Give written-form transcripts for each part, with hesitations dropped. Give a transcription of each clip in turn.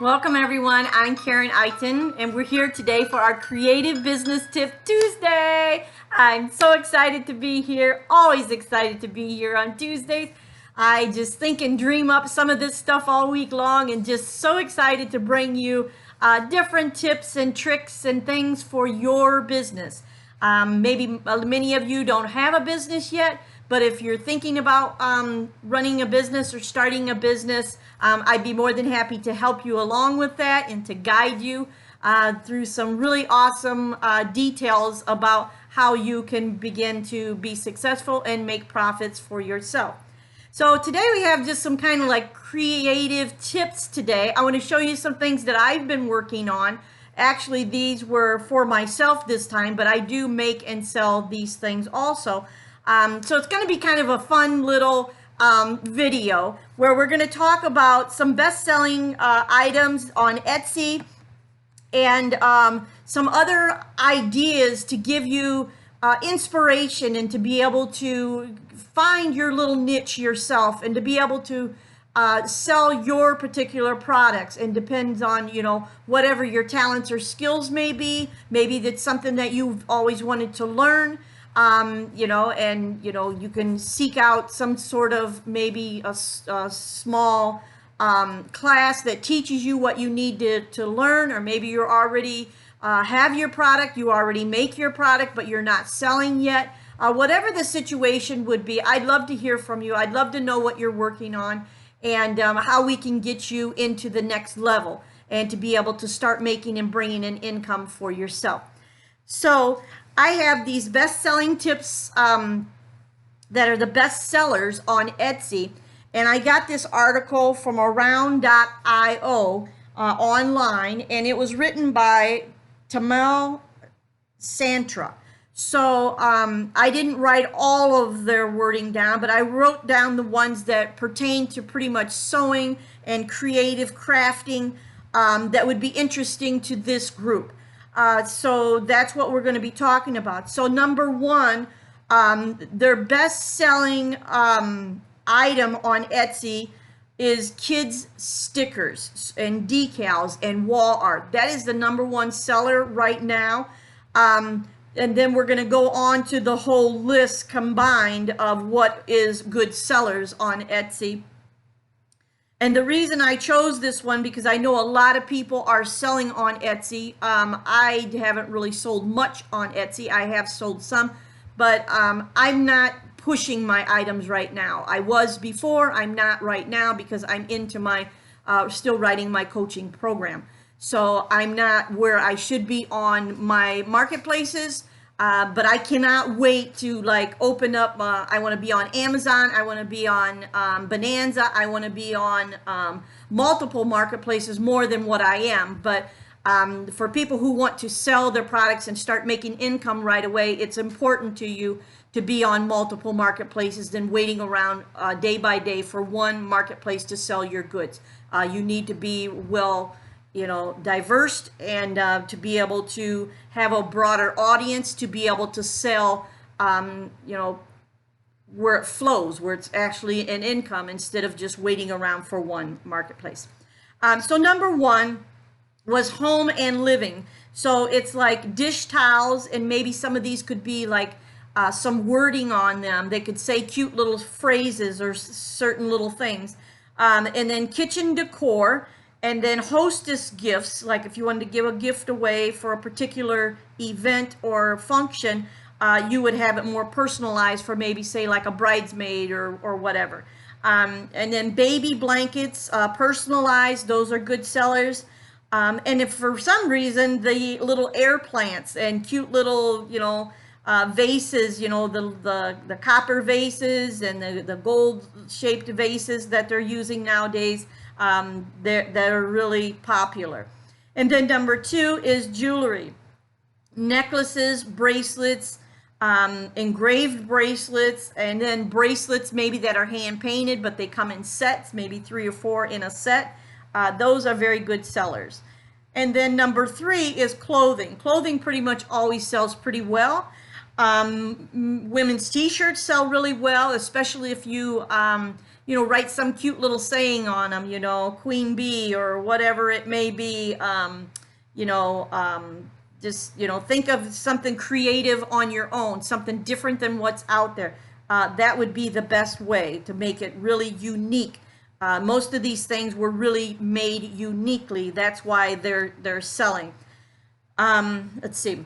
Welcome everyone, I'm Karen Itin and we're here today for our Creative Business Tip Tuesday. I'm so excited to be here, always excited to be here on Tuesdays. I just think and dream up some of this stuff all week long and just so excited to bring you different tips and tricks and things for your business. Maybe many of you don't have a business yet, but if you're thinking about running a business or starting a business, I'd be more than happy to help you along with that and to guide you through some really awesome details about how you can begin to be successful and make profits for yourself. So today we have just some kind of like creative tips today. I want to show you some things that I've been working on. Actually, these were for myself this time, but I do make and sell these things also. So it's going to be kind of a fun little video where we're going to talk about some best-selling items on Etsy and some other ideas to give you inspiration and to be able to find your little niche yourself and to be able to sell your particular products, and depends on, you know, whatever your talents or skills may be. Maybe that's something that you've always wanted to learn. You know, and, you know, you can seek out some sort of maybe a small class that teaches you what you need to learn, or maybe you're already have your product, you already make your product, but you're not selling yet. Whatever the situation would be, I'd love to hear from you. I'd love to know what you're working on and how we can get you into the next level and to be able to start making and bringing in income for yourself. So I have these best-selling tips that are the best sellers on Etsy, and I got this article from around.io online, and it was written by Tamil Santra. So I didn't write all of their wording down, but I wrote down the ones that pertain to pretty much sewing and creative crafting that would be interesting to this group. So that's what we're going to be talking about. So number one, their best-selling item on Etsy is kids stickers and decals and wall art. That is the number one seller right now. And then we're going to go on to the whole list combined of what is good sellers on Etsy. And the reason I chose this one, because I know a lot of people are selling on Etsy. I haven't really sold much on Etsy. I have sold some, but I'm not pushing my items right now. I was before, I'm not right now, because I'm into my, still writing my coaching program. So I'm not where I should be on my marketplaces. But I cannot wait to like open up. I want to be on Amazon. I want to be on Bonanza. I want to be on multiple marketplaces more than what I am. But for people who want to sell their products and start making income right away, it's important to you to be on multiple marketplaces than waiting around day by day for one marketplace to sell your goods. You need to be well, you know, diverse, and to be able to have a broader audience, to be able to sell, you know, where it flows, where it's actually an income instead of just waiting around for one marketplace. So number one was home and living. So it's like dish towels, and maybe some of these could be like some wording on them. They could say cute little phrases or certain little things. And then kitchen decor. And then hostess gifts, like if you wanted to give a gift away for a particular event or function, you would have it more personalized for maybe say like a bridesmaid or whatever. And then baby blankets, personalized, those are good sellers. And if for some reason the little air plants and cute little, you know, vases, you know, the copper vases and the gold shaped vases that they're using nowadays, they're really popular. And then number two is jewelry, necklaces, bracelets, engraved bracelets, and then bracelets maybe that are hand painted, but they come in sets, maybe 3 or 4 in a set. Those are very good sellers. And then number three is clothing. Clothing pretty much always sells pretty well. Women's t-shirts sell really well, especially if you write some cute little saying on them, queen bee or whatever it may be. You know, just, think of something creative on your own, something different than what's out there. That would be the best way to make it really unique. Most of these things were really made uniquely. That's why they're selling. Let's see.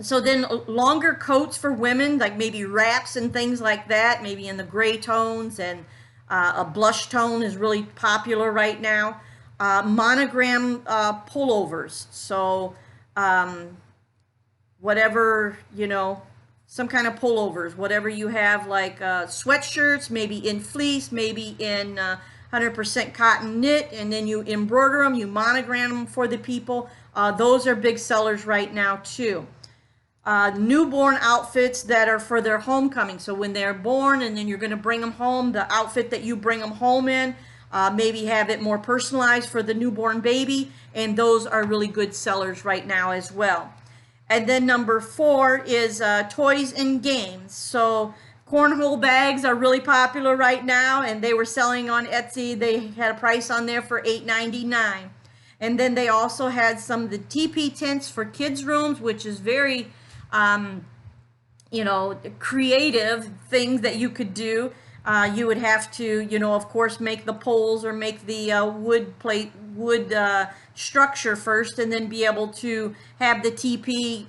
So then longer coats for women, like maybe wraps and things like that, maybe in the gray tones, and a blush tone is really popular right now. Monogram pullovers. So whatever, some kind of pullovers, whatever you have, like sweatshirts, maybe in fleece, maybe in 100% cotton knit, and then you embroider them, you monogram them for the people. Those are big sellers right now too. Newborn outfits that are for their homecoming. So when they're born and then you're going to bring them home, the outfit that you bring them home in, maybe have it more personalized for the newborn baby, and those are really good sellers right now as well. And then number 4 is toys and games. So cornhole bags are really popular right now, and they were selling on Etsy. They had a price on there for $8.99. And then they also had some of the teepee tents for kids' rooms, which is very, creative things that you could do. You would have to, of course, make the poles or make the wood structure first, and then be able to have the teepee,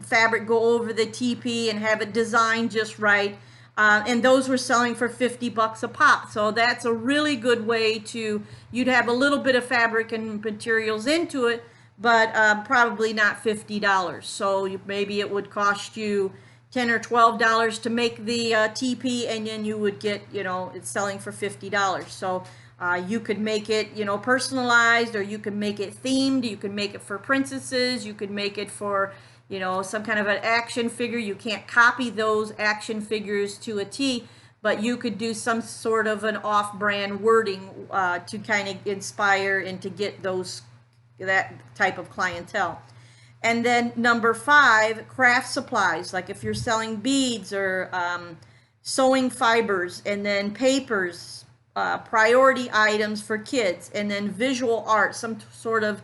fabric go over the teepee and have it designed just right. And those were selling for $50 a pop. So that's a really good way to, you'd have a little bit of fabric and materials into it, but probably not $50. So maybe it would cost you $10 or $12 to make the teepee, and then you would get, it's selling for $50. So you could make it, personalized, or you could make it themed. You could make it for princesses. You could make it for, some kind of an action figure. You can't copy those action figures to a T, but you could do some sort of an off-brand wording to kind of inspire and to get that type of clientele. And then number 5, craft supplies, like if you're selling beads or sewing fibers, and then papers, priority items for kids, and then visual art, some sort of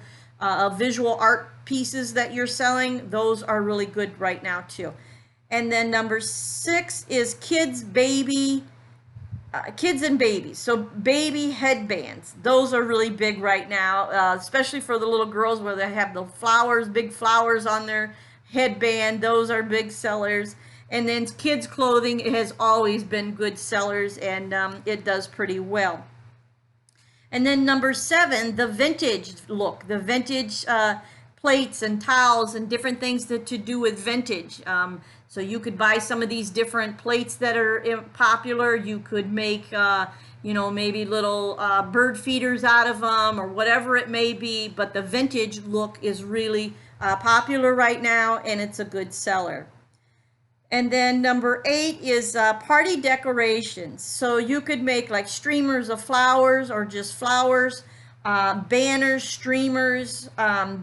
visual art pieces that you're selling. Those are really good right now too. And then number 6 is kids and babies. So baby headbands, those are really big right now, especially for the little girls where they have the flowers, big flowers on their headband. Those are big sellers. And then kids clothing has always been good sellers, and it does pretty well. And then number 7, the vintage look, the vintage plates and towels and different things to do with vintage. So you could buy some of these different plates that are popular. You could make, maybe little bird feeders out of them, or whatever it may be. But the vintage look is really popular right now, and it's a good seller. And then number 8 is party decorations. So you could make like streamers of flowers, or just flowers, banners, streamers.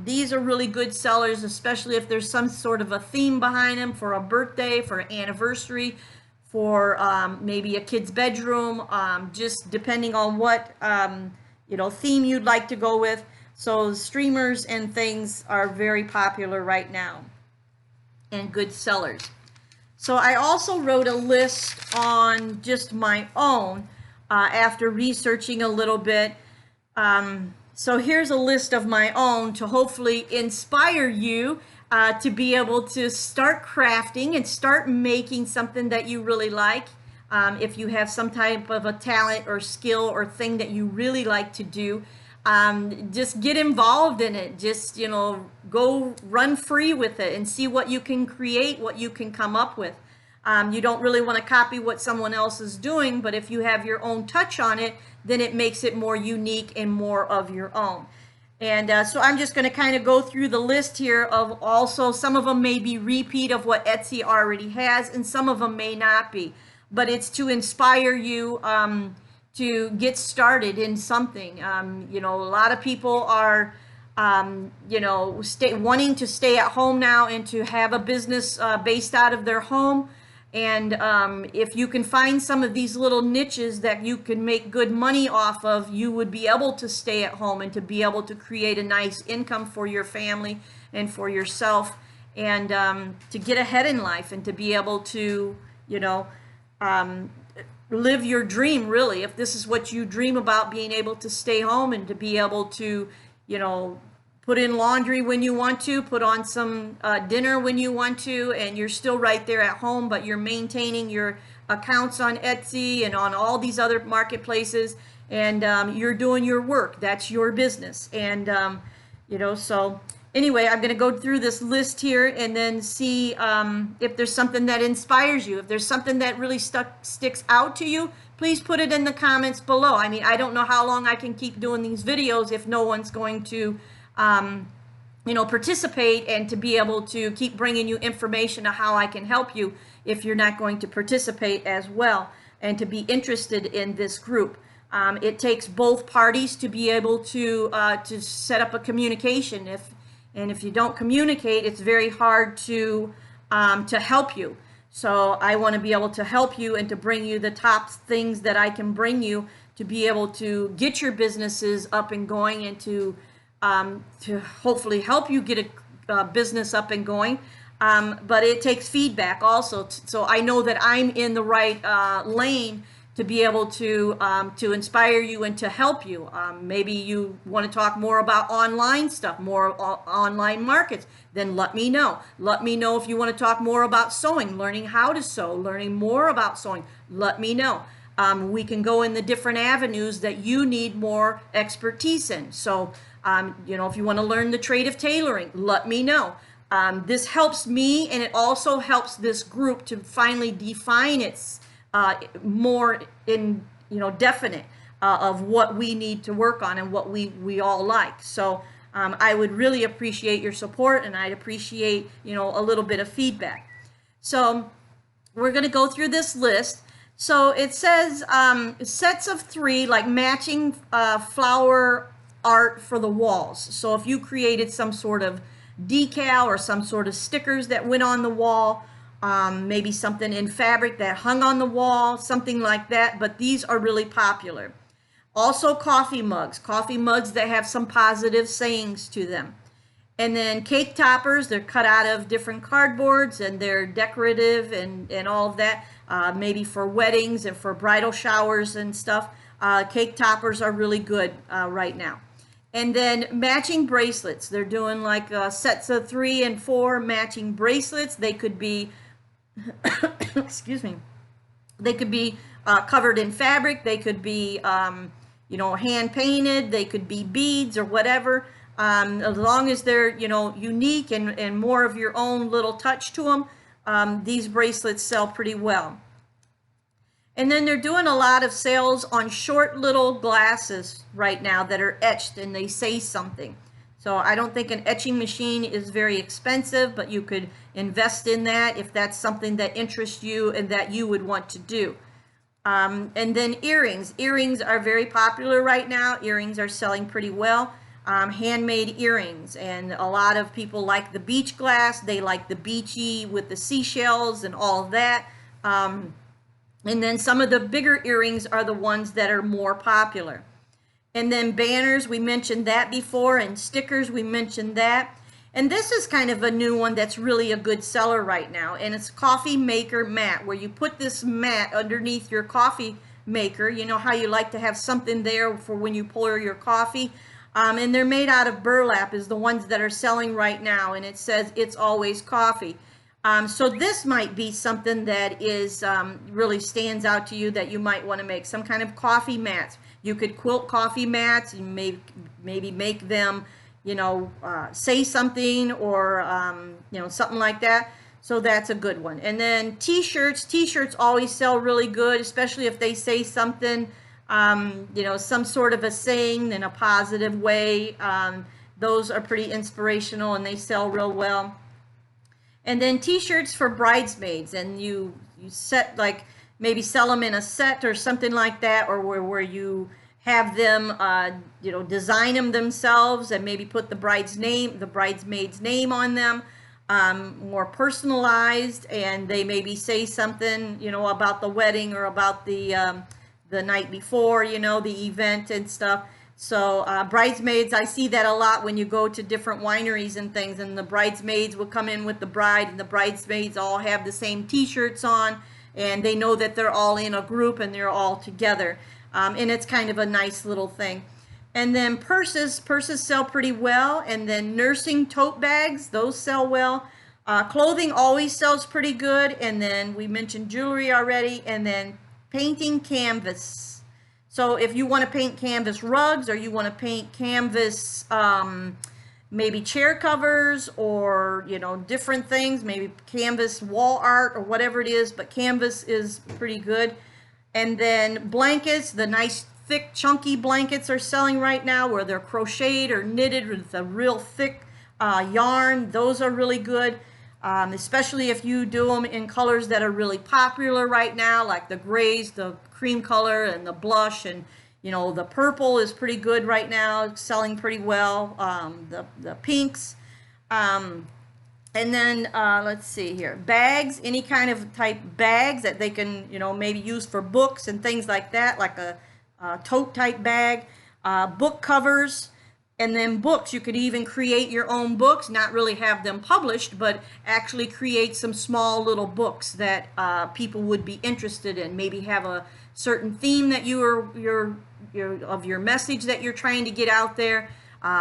These are really good sellers, especially if there's some sort of a theme behind them, for a birthday, for an anniversary, for maybe a kid's bedroom, just depending on what theme you'd like to go with. So streamers and things are very popular right now, and good sellers. So I also wrote a list on just my own after researching a little bit. So here's a list of my own to hopefully inspire you to be able to start crafting and start making something that you really like. If you have some type of a talent or skill or thing that you really like to do, just get involved in it. Just, go run free with it and see what you can create, what you can come up with. You don't really want to copy what someone else is doing, but if you have your own touch on it, then it makes it more unique and more of your own. And so I'm just going to kind of go through the list here of, also some of them may be repeat of what Etsy already has, and some of them may not be. But it's to inspire you to get started in something. A lot of people are wanting to stay at home now and to have a business based out of their home. And if you can find some of these little niches that you can make good money off of, you would be able to stay at home and to be able to create a nice income for your family and for yourself, and to get ahead in life and to be able to, you know, live your dream, really. If this is what you dream about, being able to stay home and to be able to, you know, put in laundry when you want to, put on some dinner when you want to, and you're still right there at home, but you're maintaining your accounts on Etsy and on all these other marketplaces, and you're doing your work. That's your business. And, you know, so anyway, I'm going to go through this list here and then see if there's something that inspires you. If there's something that really sticks out to you, please put it in the comments below. I mean, I don't know how long I can keep doing these videos if no one's going to you know, participate, and to be able to keep bringing you information on how I can help you if you're not going to participate as well, and to be interested in this group. It takes both parties to be able to set up a communication. If you don't communicate, it's very hard to help you. So I want to be able to help you and to bring you the top things that I can bring you to be able to get your businesses up and going, and to hopefully help you get a business up and going. But it takes feedback also. So I know that I'm in the right lane to be able to inspire you and to help you. Maybe you want to talk more about online stuff, more online markets, then let me know. Let me know if you want to talk more about sewing, learning how to sew, learning more about sewing. Let me know. We can go in the different avenues that you need more expertise in. So, you know, if you want to learn the trade of tailoring, let me know. This helps me, and it also helps this group to finally define its more in, you know, definite of what we need to work on and what we all like. So I would really appreciate your support, and I'd appreciate, you know, a little bit of feedback. So we're going to go through this list. So it says sets of 3, like matching flower art for the walls. So if you created some sort of decal or some sort of stickers that went on the wall, maybe something in fabric that hung on the wall, something like that, but these are really popular. Also coffee mugs that have some positive sayings to them. And then cake toppers, they're cut out of different cardboards, and they're decorative and all of that, maybe for weddings and for bridal showers and stuff. Cake toppers are really good right now. And then matching bracelets, they're doing like sets of 3 and 4 matching bracelets. They could be excuse me, they could be covered in fabric, they could be you know, hand painted, they could be beads or whatever. As long as they're, you know, unique and more of your own little touch to them, these bracelets sell pretty well. And then they're doing a lot of sales on short little glasses right now that are etched and they say something. So I don't think an etching machine is very expensive, but you could invest in that if that's something that interests you and that you would want to do. And then earrings. Earrings are very popular right now. Earrings are selling pretty well. Handmade earrings, and a lot of people like the beach glass. They like the beachy with the seashells and all of that. And then some of the bigger earrings are the ones that are more popular. And then banners, we mentioned that before, and stickers, we mentioned that. And this is kind of a new one that's really a good seller right now, and it's coffee maker mat, where you put this mat underneath your coffee maker. You know how you like to have something there for when you pour your coffee. And they're made out of burlap, is the ones that are selling right now, and it says it's always coffee. So this might be something that is really stands out to you, that you might want to make some kind of coffee mats. You could quilt coffee mats and maybe make them, you know, say something, or you know, something like that. So that's a good one. And then t-shirts. T-shirts always sell really good, especially if they say something, you know, some sort of a saying in a positive way. Those are pretty inspirational and they sell real well. And then t-shirts for bridesmaids, and you set, like, maybe sell them in a set or something like that, or where you have them, you know, design them themselves and maybe put the bridesmaid's name on them. more personalized, and they maybe say something, about the wedding or about the night before, the event and stuff. So bridesmaids, I see that a lot when you go to different wineries and things, and the bridesmaids will come in with the bride, and the bridesmaids all have the same t-shirts on, and they know that they're all in a group and they're all together. And it's kind of a nice little thing. And then purses sell pretty well. And then nursing tote bags, those sell well. Clothing always sells pretty good. And then we mentioned jewelry already. And then painting canvas. So if you want to paint canvas rugs, or you want to paint canvas maybe chair covers, or different things, maybe canvas wall art or whatever it is, but canvas is pretty good. And then blankets, the nice thick chunky blankets are selling right now, where they're crocheted or knitted with a real thick yarn. Those are really good, especially if you do them in colors that are really popular right now, like the grays, the cream color, and the blush, and the purple is pretty good right now, selling pretty well. The pinks. And then let's see here, bags, any kind of type bags that they can, maybe use for books and things like that, like a tote type bag, book covers, and then books. You could even create your own books, not really have them published, but actually create some small little books that people would be interested in. Maybe have a certain theme that of your message that you're trying to get out there.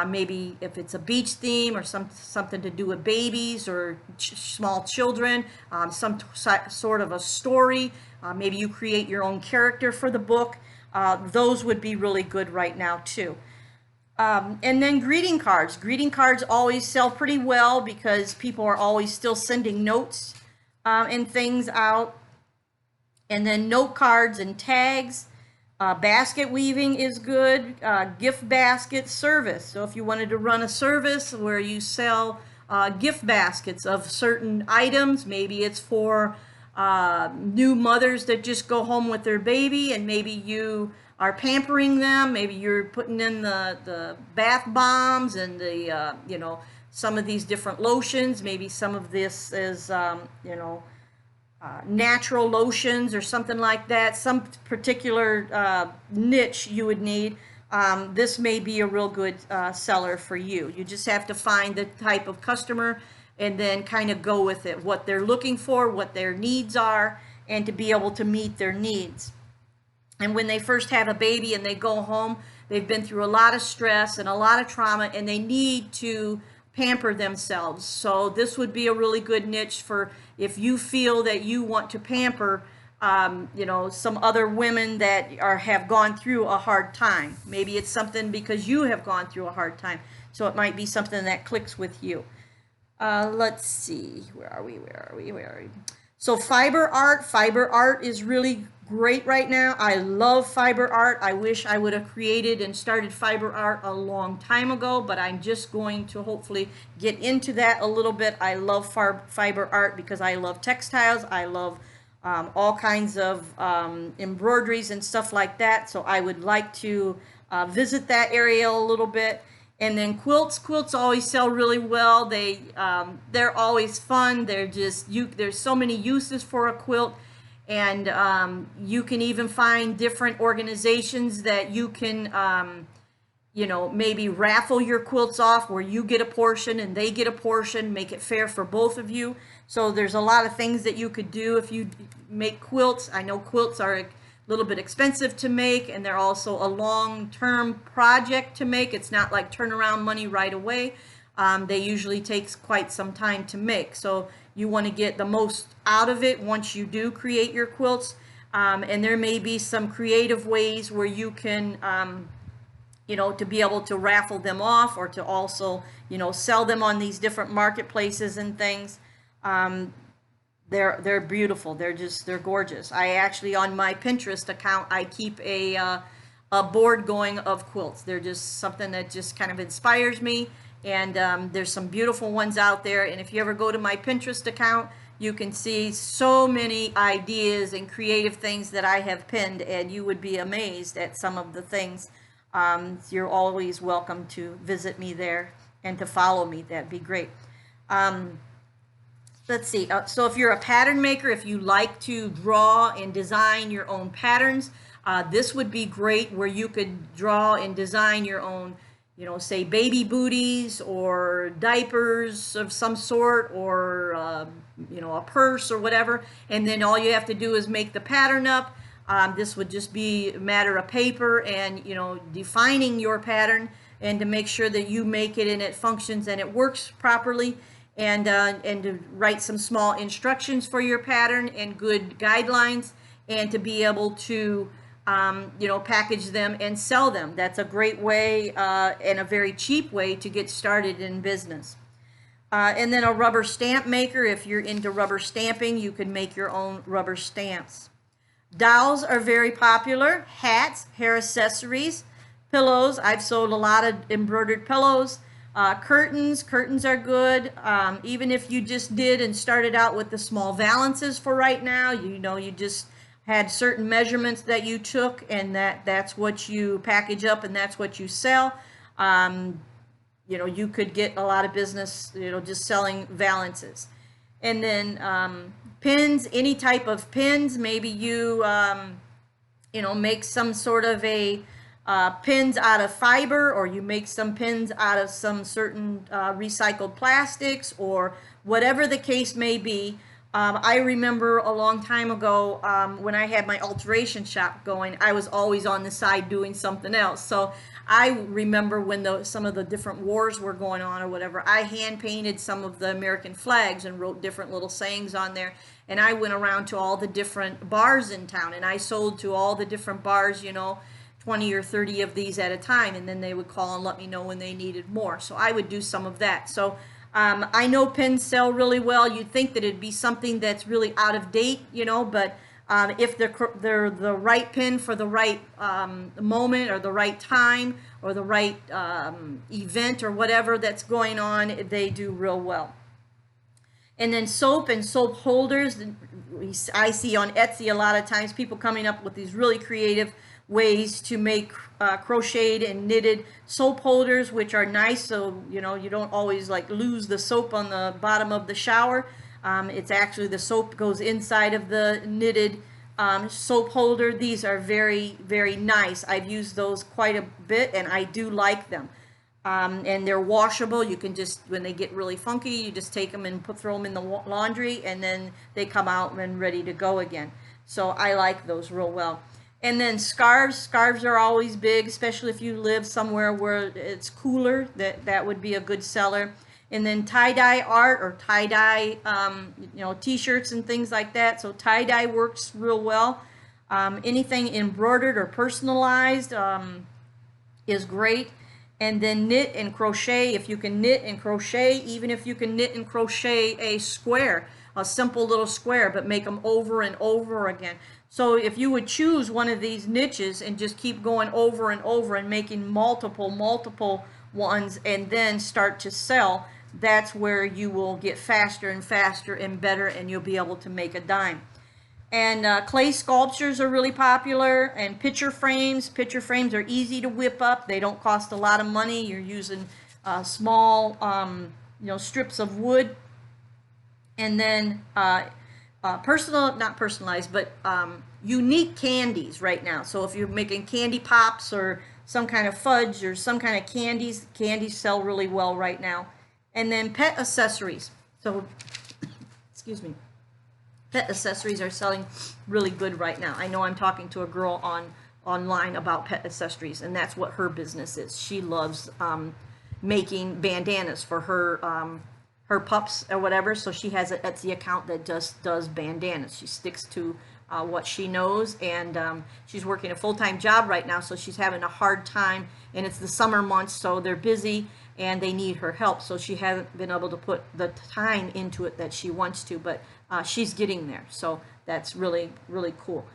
Maybe if it's a beach theme, or something to do with babies or small children, some sort of a story. Maybe you create your own character for the book. Those would be really good right now too. And then greeting cards. Greeting cards always sell pretty well, because people are always still sending notes and things out. And then note cards and tags. Basket weaving is good. Gift basket service. So if you wanted to run a service where you sell gift baskets of certain items, maybe it's for new mothers that just go home with their baby, and maybe you are pampering them. Maybe you're putting in the bath bombs and the some of these different lotions. Maybe some of this is natural lotions or something like that, some particular niche you would need. This may be a real good seller for you. You just have to find the type of customer and then kind of go with it, what they're looking for, what their needs are, and to be able to meet their needs. And when they first have a baby and they go home, they've been through a lot of stress and a lot of trauma, and they need to pamper themselves. So this would be a really good niche for if you feel that you want to pamper some other women that have gone through a hard time. Maybe it's something because you have gone through a hard time, so it might be something that clicks with you. Let's see, where are we? So fiber art is really great right now. I love fiber art. I wish I would have created and started fiber art a long time ago, but I'm just going to hopefully get into that a little bit. I love fiber art because I love textiles. I love all kinds of embroideries and stuff like that. So I would like to visit that area a little bit. And then quilts always sell really well. They're always fun. There's so many uses for a quilt. And you can even find different organizations that you can, maybe raffle your quilts off, where you get a portion and they get a portion, make it fair for both of you. So there's a lot of things that you could do if you make quilts. I know quilts are a little bit expensive to make, and they're also a long-term project to make. It's not like turnaround money right away. They usually take quite some time to make. So you want to get the most out of it once you do create your quilts. And there may be some creative ways where you can, to be able to raffle them off, or to also, sell them on these different marketplaces and things. They're beautiful. They're gorgeous. I actually, on my Pinterest account, I keep a board going of quilts. They're just something that just kind of inspires me. And there's some beautiful ones out there. And if you ever go to my Pinterest account, you can see so many ideas and creative things that I have pinned, and you would be amazed at some of the things. You're always welcome to visit me there and to follow me. That'd be great. let's see. So if you're a pattern maker, if you like to draw and design your own patterns, this would be great where you could draw and design your own, say baby booties or diapers of some sort, or a purse or whatever. And then all you have to do is make the pattern up. This would just be a matter of paper and, defining your pattern, and to make sure that you make it and it functions and it works properly, and to write some small instructions for your pattern and good guidelines, and to be able to package them and sell them. That's a great way and a very cheap way to get started in business. And then a rubber stamp maker. If you're into rubber stamping, you can make your own rubber stamps. Dolls are very popular. Hats, hair accessories, pillows. I've sold a lot of embroidered pillows. Curtains are good. Even if you just did and started out with the small valances for right now, you just had certain measurements that you took, and that's what you package up and that's what you sell. You could get a lot of business, just selling valances. And then pins, any type of pins. Maybe you, make some sort of a pins out of fiber, or you make some pins out of some certain recycled plastics, or whatever the case may be. I remember a long time ago when I had my alteration shop going, I was always on the side doing something else. So I remember when some of the different wars were going on or whatever, I hand painted some of the American flags and wrote different little sayings on there. And I went around to all the different bars in town, and I sold to all the different bars, 20 or 30 of these at a time, and then they would call and let me know when they needed more. So I would do some of that. So I know pins sell really well. You'd think that it'd be something that's really out of date, but if they're the right pin for the right moment or the right time or the right event or whatever that's going on, they do real well. And then soap and soap holders. I see on Etsy a lot of times people coming up with these really creative ways to make crocheted and knitted soap holders, which are nice, so you don't always lose the soap on the bottom of the shower. It's actually the soap goes inside of the knitted soap holder. These are very, very nice. I've used those quite a bit, and I do like them. And they're washable. You can just, when they get really funky, you just take them and throw them in the laundry, and then they come out and ready to go again. So I like those real well. And then scarves. Scarves are always big, especially if you live somewhere where it's cooler. That would be a good seller. And then tie-dye art, or tie-dye, t-shirts and things like that. So tie-dye works real well. Anything embroidered or personalized is great. And then knit and crochet. If you can knit and crochet, even if you can knit and crochet a square, a simple little square, but make them over and over again. So if you would choose one of these niches and just keep going over and over and making multiple ones, and then start to sell, that's where you will get faster and faster and better, and you'll be able to make a dime. And clay sculptures are really popular, and picture frames. Picture frames are easy to whip up. They don't cost a lot of money. You're using small, strips of wood. And then not personalized, but unique candies right now. So if you're making candy pops or some kind of fudge or some kind of candies sell really well right now. And then pet accessories. So, excuse me. Pet accessories are selling really good right now. I know I'm talking to a girl online about pet accessories, and that's what her business is. She loves making bandanas for her pups or whatever. So she has an Etsy account that just does bandanas. She sticks to what she knows, and she's working a full-time job right now, so she's having a hard time, and it's the summer months, so they're busy and they need her help. So she hasn't been able to put the time into it that she wants to, but she's getting there. So that's really, really cool.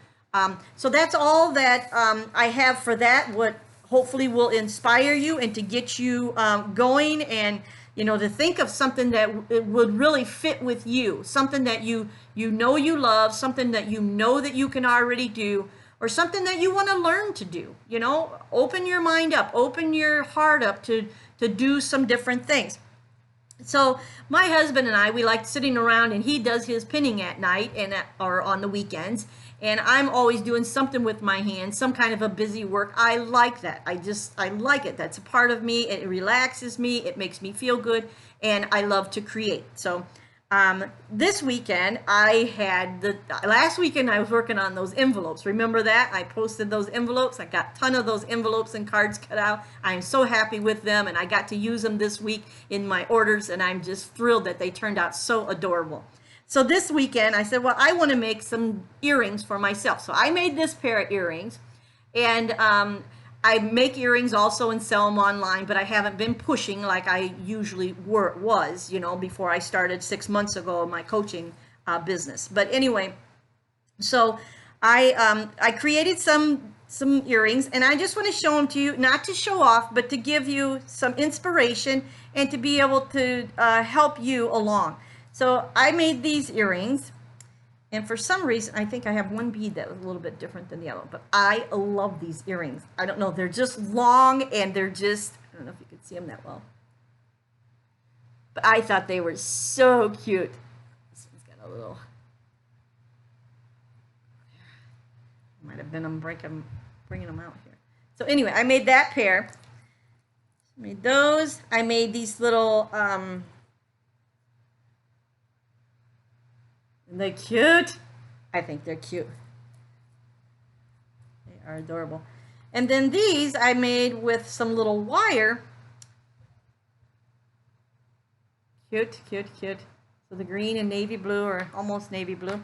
So that's all that I have for that, what hopefully will inspire you and to get you going, and to think of something that it would really fit with you, something that you love, something that that you can already do, or something that you want to learn to do. Open your mind up, open your heart up to do some different things. So my husband and I, we like sitting around, and he does his pinning at night or on the weekends, and I'm always doing something with my hands, some kind of a busy work. I like that. I like it. That's a part of me. It relaxes me. It makes me feel good, and I love to create. So this weekend I had last weekend I was working on those envelopes. Remember that? I posted those envelopes. I got a ton of those envelopes and cards cut out. I'm so happy with them, and I got to use them this week in my orders, and I'm just thrilled that they turned out so adorable. So this weekend I said, well, I want to make some earrings for myself. So I made this pair of earrings, and I make earrings also and sell them online, but I haven't been pushing like I usually was, before I started 6 months ago in my coaching business. But anyway, so I created some earrings, and I just want to show them to you, not to show off, but to give you some inspiration and to be able to help you along. So I made these earrings. And for some reason, I think I have one bead that was a little bit different than the other, but I love these earrings. I don't know, they're just long, and they're just, I don't know if you can see them that well, but I thought they were so cute. This one's got a little, might have been them bringing them out here. So anyway, I made that pair. I made those. I made these little, they're cute. I think they're cute. They are adorable. And then these I made with some little wire. Cute, cute, cute. So the green and navy blue, or almost navy blue.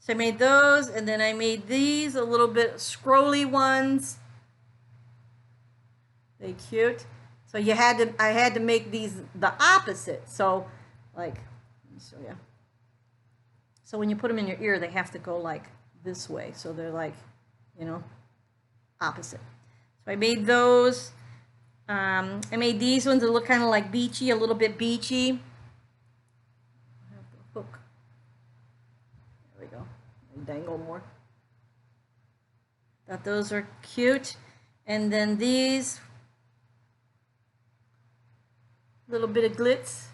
So I made those, and then I made these a little bit scrolly ones. They cute. So I had to make these the opposite. So like, let me show you. So when you put them in your ear, they have to go like this way. So they're like, opposite. So I made those. I made these ones that look kind of like beachy, a little bit beachy. I have the hook. There we go. Dangle more. Thought those are cute. And then these, little bit of glitz.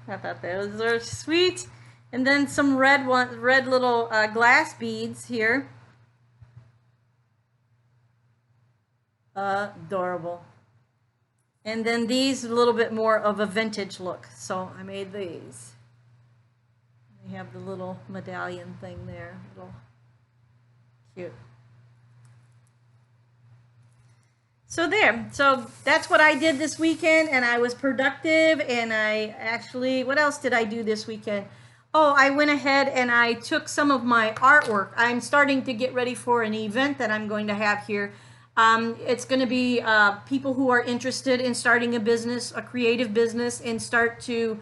I thought those are sweet. And then some red little glass beads here. Adorable. And then these, a little bit more of a vintage look. So I made these. They have the little medallion thing there. Little cute. So there, so that's what I did this weekend, and I was productive, and I actually, what else did I do this weekend? Oh, I went ahead and I took some of my artwork. I'm starting to get ready for an event that I'm going to have here. It's going to be people who are interested in starting a business, a creative business, and start to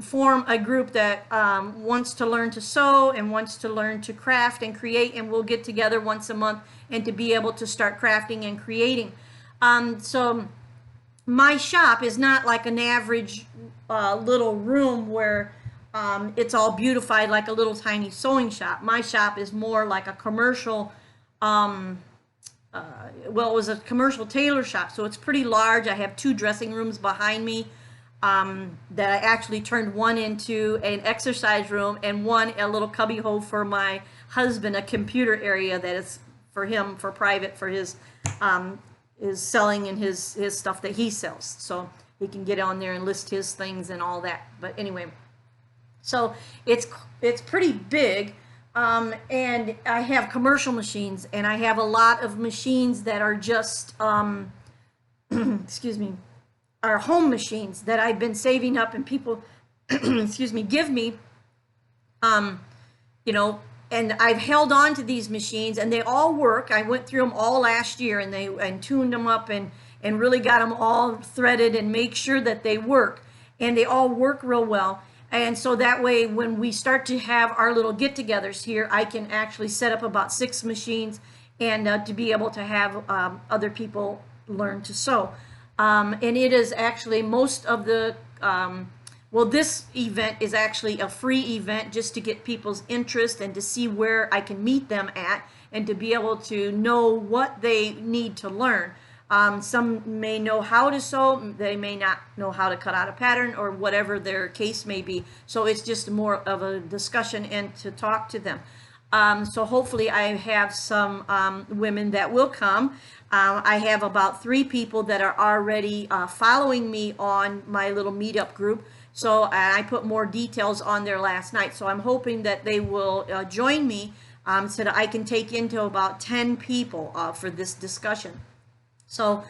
form a group that wants to learn to sew and wants to learn to craft and create, and we'll get together once a month and to be able to start crafting and creating. So my shop is not like an average little room where it's all beautified like a little tiny sewing shop. My shop is more like a commercial, well, it was a commercial tailor shop, so it's pretty large. I have 2 dressing rooms behind me that I actually turned one into an exercise room, and one a little cubby hole for my husband, a computer area that is for him, for private, for his selling and his stuff that he sells, so he can get on there and list his things and all that. But anyway, so it's pretty big, and I have commercial machines, and I have a lot of machines that are just excuse me, are home machines that I've been saving up, and people excuse me, give me, and I've held on to these machines, and they all work. I went through them all last year, and tuned them up, and really got them all threaded and make sure that they work, and they all work real well. And so that way, when we start to have our little get-togethers here, I can actually set up about 6 machines, and to be able to have other people learn to sew. And it is actually most of the well, this event is actually a free event just to get people's interest and to see where I can meet them at, and to be able to know what they need to learn. Some may know how to sew, they may not know how to cut out a pattern or whatever their case may be. So it's just more of a discussion and to talk to them. So hopefully I have some women that will come. I have about 3 people that are already following me on my little meetup group. So I put more details on there last night. So I'm hoping that they will join me so that I can take into about 10 people for this discussion. So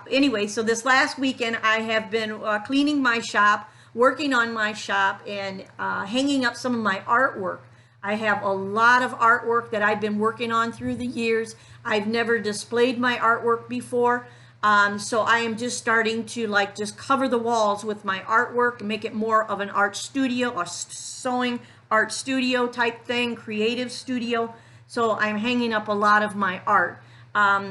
anyway, so this last weekend I have been cleaning my shop, working on my shop, and hanging up some of my artwork. I have a lot of artwork that I've been working on through the years. I've never displayed my artwork before. So I am just starting to like just cover the walls with my artwork and make it more of an art studio, or sewing art studio type thing, creative studio. So I'm hanging up a lot of my art.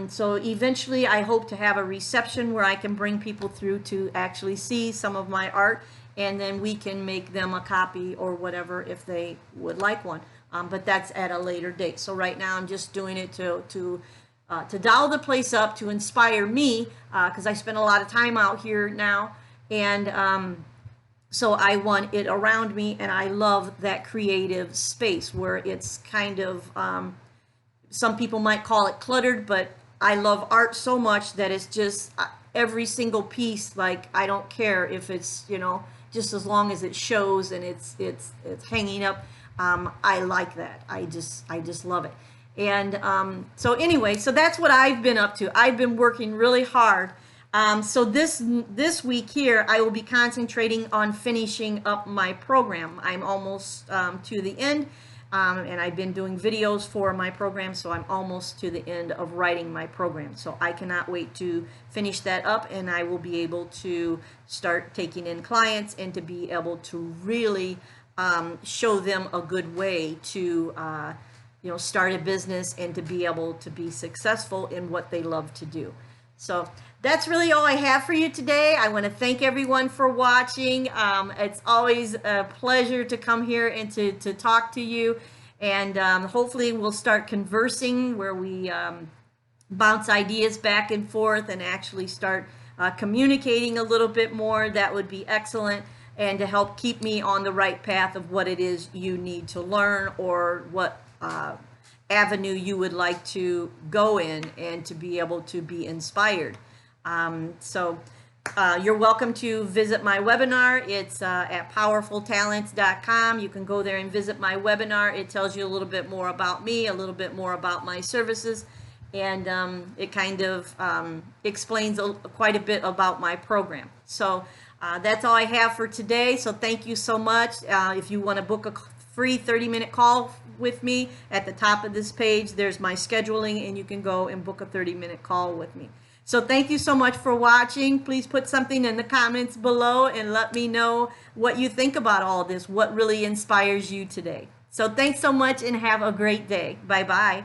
So eventually I hope to have a reception where I can bring people through to actually see some of my art, and then we can make them a copy or whatever if they would like one. But that's at a later date. So right now I'm just doing it to doll the place up, to inspire me, because I spend a lot of time out here now, and so I want it around me, and I love that creative space where it's kind of, some people might call it cluttered, but I love art so much that it's just every single piece, like I don't care if it's, you know, just as long as it shows and it's hanging up. I like that. I just love it. And so anyway, so that's what I've been up to. I've been working really hard. So this week here, I will be concentrating on finishing up my program. I'm almost to the end, and I've been doing videos for my program, so I'm almost to the end of writing my program. So I cannot wait to finish that up, and I will be able to start taking in clients and to be able to really show them a good way to you know, start a business and to be able to be successful in what they love to do. So that's really all I have for you today. I want to thank everyone for watching. It's always a pleasure to come here and to talk to you. And hopefully we'll start conversing where we bounce ideas back and forth and actually start communicating a little bit more. That would be excellent. And to help keep me on the right path of what it is you need to learn, or what avenue you would like to go in, and to be able to be inspired. So you're welcome to visit my webinar. It's at powerfultalents.com. You can go there and visit my webinar. It tells you a little bit more about me, a little bit more about my services, and it kind of explains quite a bit about my program. So that's all I have for today. So thank you so much. If you want to book a free 30-minute call with me, at the top of this page there's my scheduling, and you can go and book a 30-minute call with me. So thank you so much for watching. Please put something in the comments below and let me know what you think about all this, what really inspires you today. So thanks so much and have a great day. Bye bye.